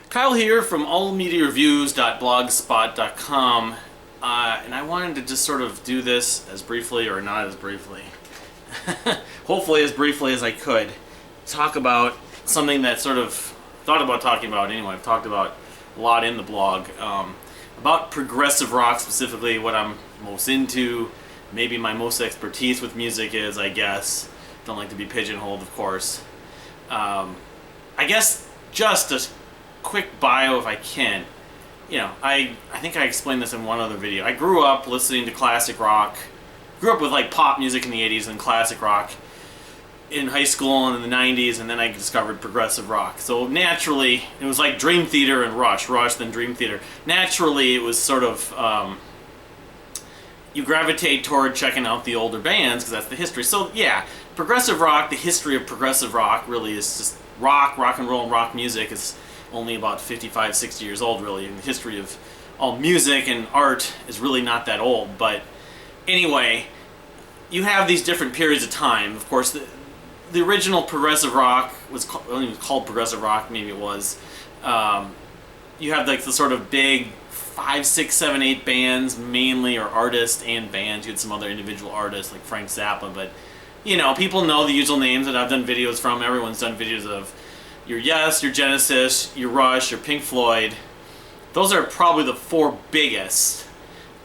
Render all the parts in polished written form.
Kyle here from allmediareviews.blogspot.com, and I wanted to just sort of do this as briefly, or not as briefly, hopefully as briefly as I could, talk about something that sort of thought about talking about anyway. I've talked about a lot in the blog, about progressive rock, specifically what I'm most into, maybe my most expertise with music is, I guess. Don't like to be pigeonholed, of course. I guess just a quick bio if I can. I think I explained this in one other video. I grew up listening to classic rock. Grew up with like pop music in the 80s and classic rock in high school and in the 90s, and then I discovered progressive rock. So naturally, it was like Dream Theater and Rush, then Dream Theater. Naturally, it was sort of, you gravitate toward checking out the older bands because that's the history. So yeah, progressive rock, the history of progressive rock really is just rock and roll, and rock music is only about 55, 60 years old, really, and the history of all music and art is really not that old. But anyway, you have these different periods of time. Of course, the original progressive rock was called progressive rock, maybe it was. You have like the sort of big 5, 6, 7, 8 bands, mainly, or artists and bands. You had some other individual artists like Frank Zappa, but people know the usual names that I've done videos from. Everyone's done videos of your Yes, your Genesis, your Rush, your Pink Floyd. Those are probably the 4 biggest.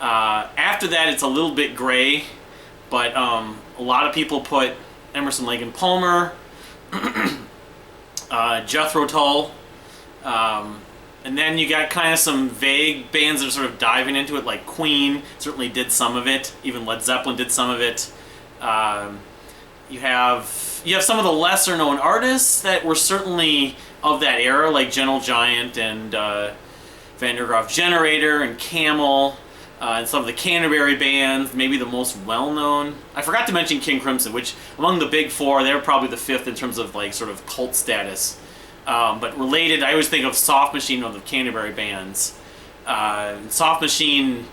After that, it's a little bit gray, but a lot of people put Emerson, Lake and Palmer, Jethro Tull, and then you got kind of some vague bands that are sort of diving into it, like Queen certainly did some of it. Even Led Zeppelin did some of it. You have some of the lesser known artists that were certainly of that era, like Gentle Giant and Van der Graaf Generator and Camel, and some of the Canterbury bands, maybe the most well-known. I forgot to mention King Crimson, which among the big 4, they're probably the 5th in terms of like sort of cult status. But related, I always think of Soft Machine, one of the Canterbury bands. Soft Machine's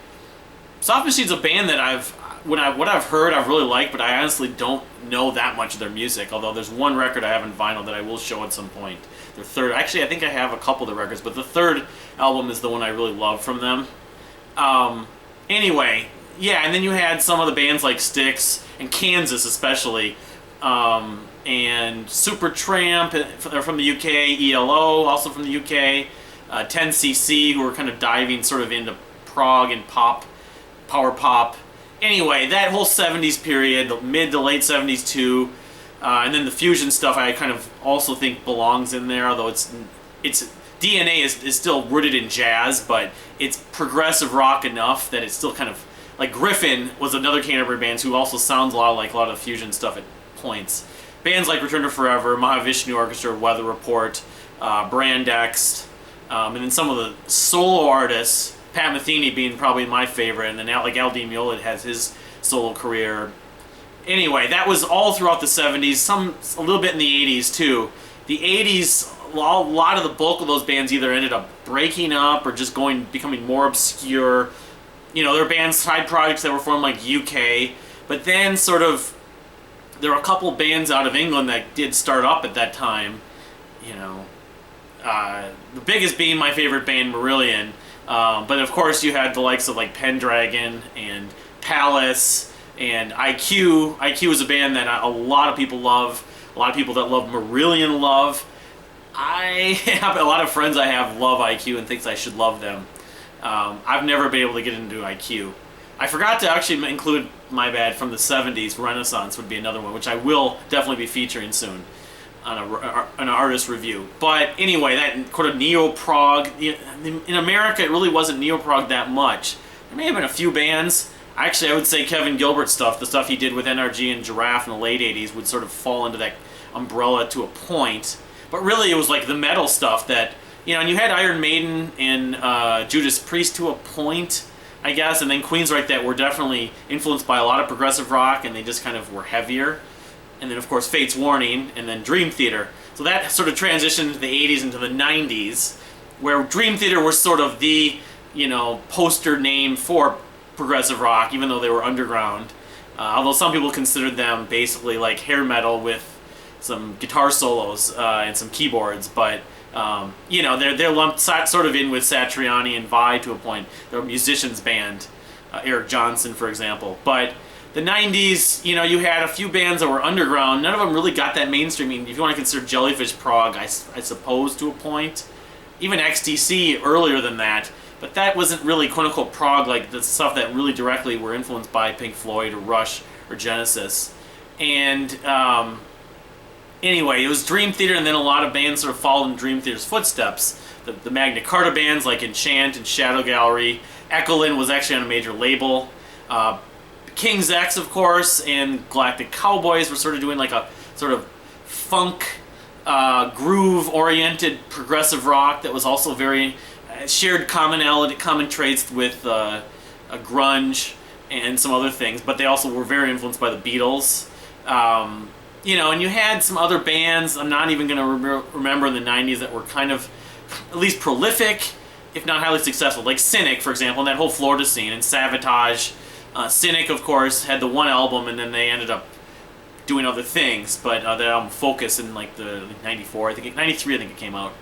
a band that what I've heard I've really liked, but I honestly don't know that much of their music, although there's one record I have in vinyl that I will show at some point. Their third, actually I think I have a couple of the records, but the third album is the one I really love from them. Anyway, yeah, and then you had some of the bands like Styx and Kansas especially, and Supertramp, they're from the UK, ELO, also from the UK, 10cc, who were kind of diving sort of into prog and pop, power pop. Anyway, that whole 70s period, the mid to late 70s too, and then the fusion stuff I kind of also think belongs in there, although its DNA is still rooted in jazz, but it's progressive rock enough that it's still kind of, like Griffin was another Canterbury band who also sounds a lot like a lot of fusion stuff at points. Bands like Return to Forever, Mahavishnu Orchestra, Weather Report, Brand X, and then some of the solo artists, Pat Metheny being probably my favorite, and then like Al Di Meola has his solo career. Anyway, that was all throughout the 70s, a little bit in the 80s too. The 80s, a lot of the bulk of those bands either ended up breaking up or just becoming more obscure. There were bands, side projects that were formed like UK, but then sort of there were a couple bands out of England that did start up at that time. The biggest being my favorite band, Marillion. But of course you had the likes of like Pendragon and Palace and IQ. IQ is a band that a lot of people love. A lot of people that love Marillion love. I have a lot of friends I have love IQ and thinks I should love them. I've never been able to get into IQ. I forgot to actually include, my bad, from the 70s, Renaissance would be another one, which I will definitely be featuring soon on an artist review. But anyway, that kind of neo-prog, in America it really wasn't neo-prog that much. There may have been a few bands. Actually, I would say Kevin Gilbert's stuff, the stuff he did with NRG and Giraffe in the late 80s, would sort of fall into that umbrella to a point. But really it was like the metal stuff that, and you had Iron Maiden and Judas Priest to a point, I guess, and then Queens like that were definitely influenced by a lot of progressive rock, and they just kind of were heavier. And then, of course, Fate's Warning, and then Dream Theater. So that sort of transitioned into the 80s into the 90s, where Dream Theater was sort of the, poster name for progressive rock, even though they were underground. Although some people considered them basically like hair metal with some guitar solos and some keyboards, but You know, they're lumped sort of in with Satriani and Vi to a point. They're a musicians band, Eric Johnson, for example. But the 90s, you know, you had a few bands that were underground. None of them really got that mainstream. I mean, if you want to consider Jellyfish Prog, I suppose to a point. Even XTC earlier than that. But that wasn't really quote-unquote prog, like the stuff that really directly were influenced by Pink Floyd or Rush or Genesis. And anyway, it was Dream Theater, and then a lot of bands sort of followed in Dream Theater's footsteps. The Magna Carta bands like Enchant and Shadow Gallery. Echoland was actually on a major label. King's X, of course, and Galactic Cowboys were sort of doing like a sort of funk, groove-oriented progressive rock that was also very... shared common traits with grunge and some other things, but they also were very influenced by the Beatles. You know, and you had some other bands I'm not even going to remember in the 90s that were kind of at least prolific, if not highly successful, like Cynic, for example, and that whole Florida scene, and Savatage. Cynic, of course, had the one album, and then they ended up doing other things, but that album Focus in like the 94, 93 I think it came out.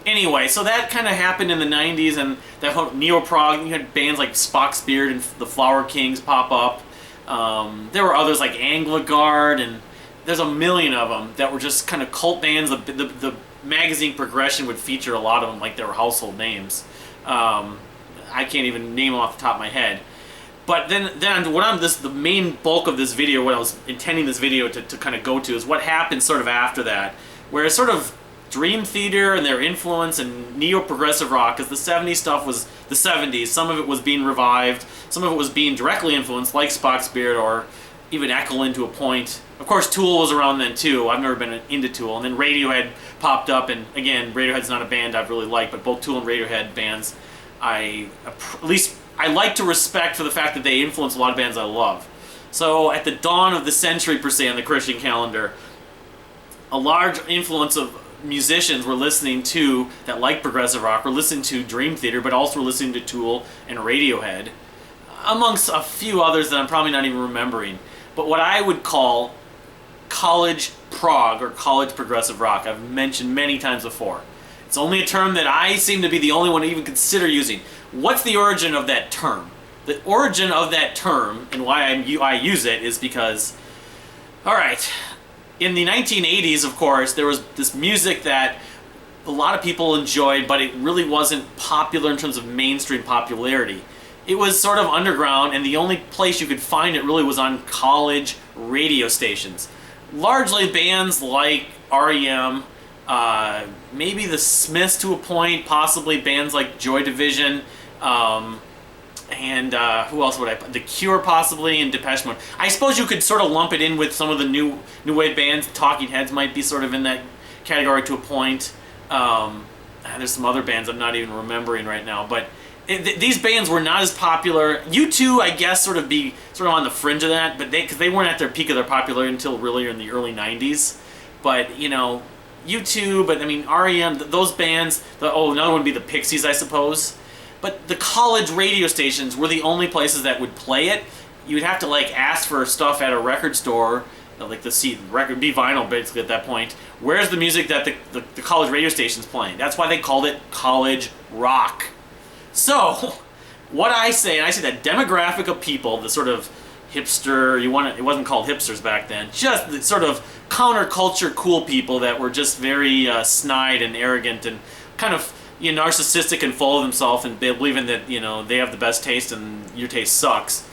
Anyway, so that kind of happened in the 90s, and that whole neo-prog, you had bands like Spock's Beard and the Flower Kings pop up. There were others like Anglo-Guard, and there's a million of them that were just kind of cult bands. The magazine Progression would feature a lot of them like they were household names. I can't even name them off the top of my head. But then the main bulk of this video, what I was intending this video to kind of go to, is what happened sort of after that, where it's sort of Dream Theater and their influence and neo-progressive rock, because the 70s stuff was the 70s. Some of it was being revived, some of it was being directly influenced, like Spock's Beard or even Echoland to a point. Of course, Tool was around then too. I've never been into Tool. And then Radiohead popped up, and again, Radiohead's not a band I've really liked, but both Tool and Radiohead bands I like to respect for the fact that they influence a lot of bands I love. So at the dawn of the century, per se, on the Christian calendar, a large influence of musicians were listening to, that like progressive rock, were listening to Dream Theater, but also were listening to Tool and Radiohead, amongst a few others that I'm probably not even remembering. But what I would call college prog or college progressive rock, I've mentioned many times before. It's only a term that I seem to be the only one to even consider using. What's the origin of that term? The origin of that term, and why I use it, is because, alright, in the 1980s, of course, there was this music that a lot of people enjoyed, but it really wasn't popular in terms of mainstream popularity. It was sort of underground, and the only place you could find it really was on college radio stations. Largely bands like R.E.M., maybe the Smiths to a point, possibly bands like Joy Division, and who else would I put? The Cure possibly, and Depeche Mode. I suppose you could sort of lump it in with some of the new wave bands. Talking Heads might be sort of in that category to a point. There's some other bands I'm not even remembering right now, but these bands were not as popular. U2, I guess, sort of on the fringe of that, but because they weren't at their peak of their popularity until really in the early 90s. But, you know, U2, but I mean, R.E.M., those bands, another one would be the Pixies, I suppose. But the college radio stations were the only places that would play it. You would have to, like, ask for stuff at a record store, like the record, be vinyl basically at that point. Where's the music that the college radio station's playing? That's why they called it college rock. So, what I say, and I say that demographic of people, the sort of hipster, it wasn't called hipsters back then, just the sort of counterculture cool people that were just very snide and arrogant and kind of, you know, narcissistic and full of themselves and believing that, you know, they have the best taste and your taste sucks.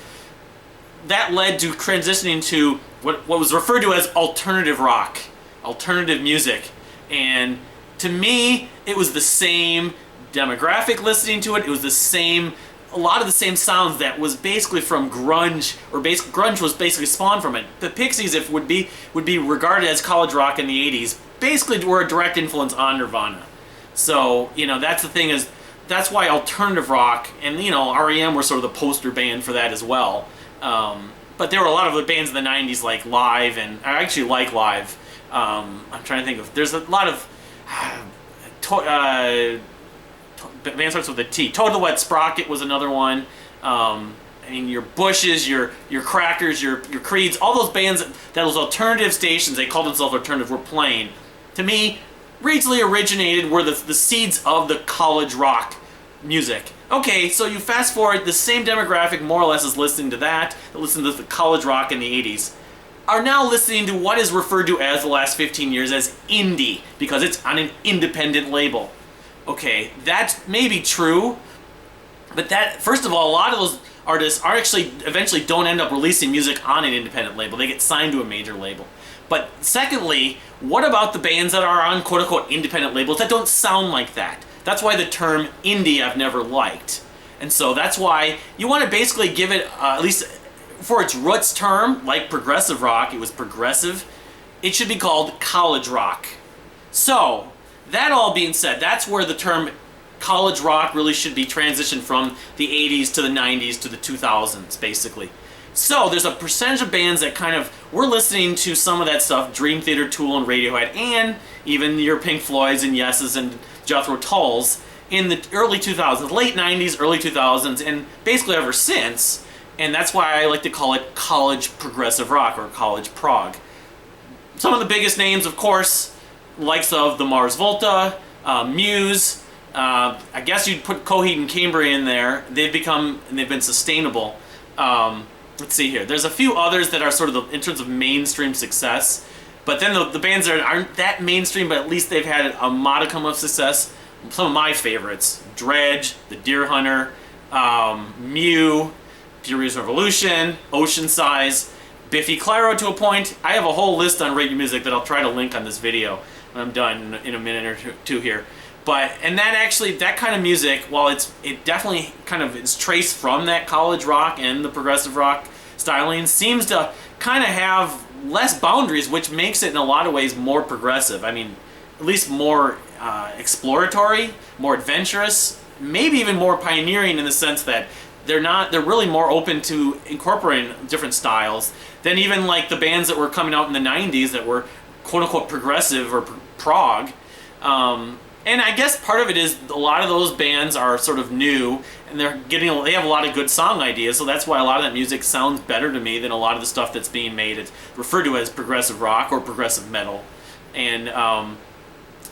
That led to transitioning to what was referred to as alternative rock, alternative music. And to me, it was the same demographic listening to it. It was a lot of the same sounds that was basically from grunge, or grunge was basically spawned from it. The Pixies, if would be regarded as college rock in the 80s, basically were a direct influence on Nirvana. So, you know, that's the thing, is that's why alternative rock, and, you know, R.E.M. were sort of the poster band for that as well. But there were a lot of the bands in the 90s like Live, and I actually like Live. I'm trying to think of, there's a lot of band starts with a T. Total Wet Sprocket was another one. I mean, your Bushes, your Crackers, your Creeds, all those bands, those alternative stations, they called themselves alternative, were playing. To me, originally originated were the seeds of the college rock music. Okay, so you fast forward, the same demographic more or less is listening to that listened to the college rock in the 80s, are now listening to what is referred to as the last 15 years as indie, because it's on an independent label. Okay, that may be true, but that, first of all, a lot of those artists are actually eventually don't end up releasing music on an independent label. They get signed to a major label. But secondly, what about the bands that are on quote-unquote independent labels that don't sound like that? That's why the term indie I've never liked. And so that's why you want to basically give it, at least for its roots term, like progressive rock, it was progressive, it should be called college rock. So, that all being said, that's where the term college rock really should be transitioned from the 80s to the 90s to the 2000s, basically. So there's a percentage of bands that kind of, we're listening to some of that stuff, Dream Theater, Tool, and Radiohead, and even your Pink Floyds and Yeses and Jethro Tulls in the early 2000s, late 90s, early 2000s, and basically ever since. And that's why I like to call it college progressive rock or college prog. Some of the biggest names, of course, likes of the Mars Volta, Muse. I guess you'd put Coheed and Cambria in there. They've been sustainable. Let's see here. There's a few others that are sort of in terms of mainstream success, but then the bands that aren't that mainstream, but at least they've had a modicum of success. Some of my favorites: Dredge, The Deer Hunter, Mew, Furious Revolution, Ocean Size, Biffy Clyro to a point. I have a whole list on Rate Your Music that I'll try to link on this video when I'm done in a minute or two here. And that kind of music, while it definitely kind of is traced from that college rock and the progressive rock styling, seems to kind of have less boundaries, which makes it in a lot of ways more progressive. I mean, at least more exploratory, more adventurous, maybe even more pioneering in the sense that they're really more open to incorporating different styles than even like the bands that were coming out in the 90s that were quote-unquote progressive or prog. And I guess part of it is a lot of those bands are sort of new, and they have a lot of good song ideas, so that's why a lot of that music sounds better to me than a lot of the stuff that's being made. It's referred to as progressive rock or progressive metal. And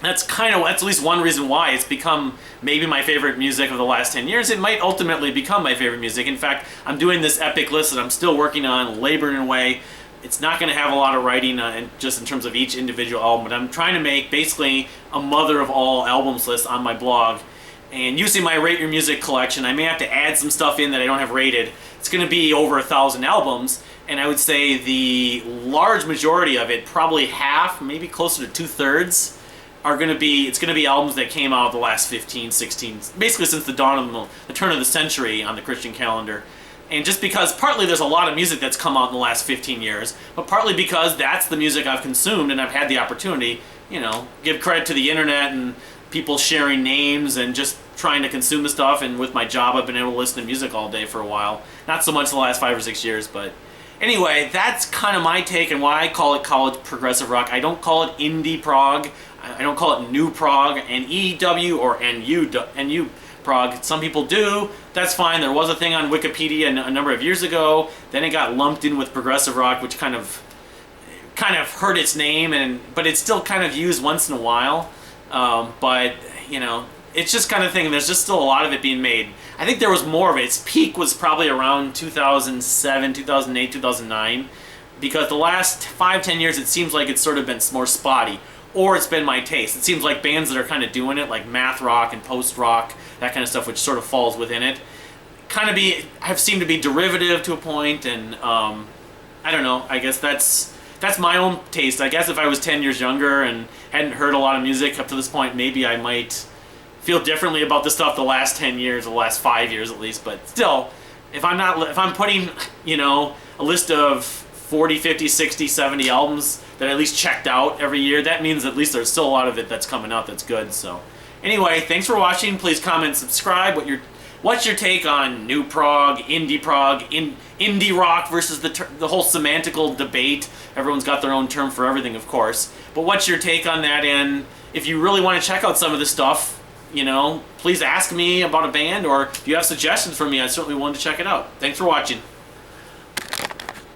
that's at least one reason why it's become maybe my favorite music of the last 10 years. It might ultimately become my favorite music. In fact, I'm doing this epic list that I'm still working on, laboring away. It's not going to have a lot of writing just in terms of each individual album, but I'm trying to make basically a mother of all albums list on my blog. And using my Rate Your Music collection, I may have to add some stuff in that I don't have rated. It's going to be over 1,000 albums, and I would say the large majority of it, probably half, maybe closer to 2/3, it's going to be albums that came out the last 15, 16, basically since the dawn of the turn of the century on the Christian calendar. And just because partly there's a lot of music that's come out in the last 15 years, but partly because that's the music I've consumed and I've had the opportunity, give credit to the internet and people sharing names and just trying to consume the stuff. And with my job, I've been able to listen to music all day for a while. Not so much the last 5 or 6 years, but anyway, that's kind of my take on why I call it college progressive rock. I don't call it indie prog. I don't call it new prog, N-E-W or N-U prog. Some people do. That's fine. There was a thing on Wikipedia a number of years ago. Then it got lumped in with progressive rock, which kind of hurt its name, but it's still kind of used once in a while. But it's just kind of thing. There's just still a lot of it being made. I think there was more of it. Its peak was probably around 2007, 2008, 2009, because the last 5-10 years it seems like it's sort of been more spotty. Or it's been my taste. It seems like bands that are kind of doing it, like math rock and post rock, that kind of stuff, which sort of falls within it, have seemed to be derivative to a point, and I don't know. I guess that's my own taste. I guess if I was 10 years younger and hadn't heard a lot of music up to this point, maybe I might feel differently about the stuff the last 10 years, the last 5 years at least. But still, if I'm putting a list of 40, 50, 60, 70 albums that I at least checked out every year, that means at least there's still a lot of it that's coming out that's good. So anyway, thanks for watching. Please comment, subscribe. What's your take on new prog, indie rock versus the whole semantical debate? Everyone's got their own term for everything, of course. But what's your take on that? And if you really want to check out some of this stuff, please ask me about a band, or if you have suggestions for me, I certainly want to check it out. Thanks for watching.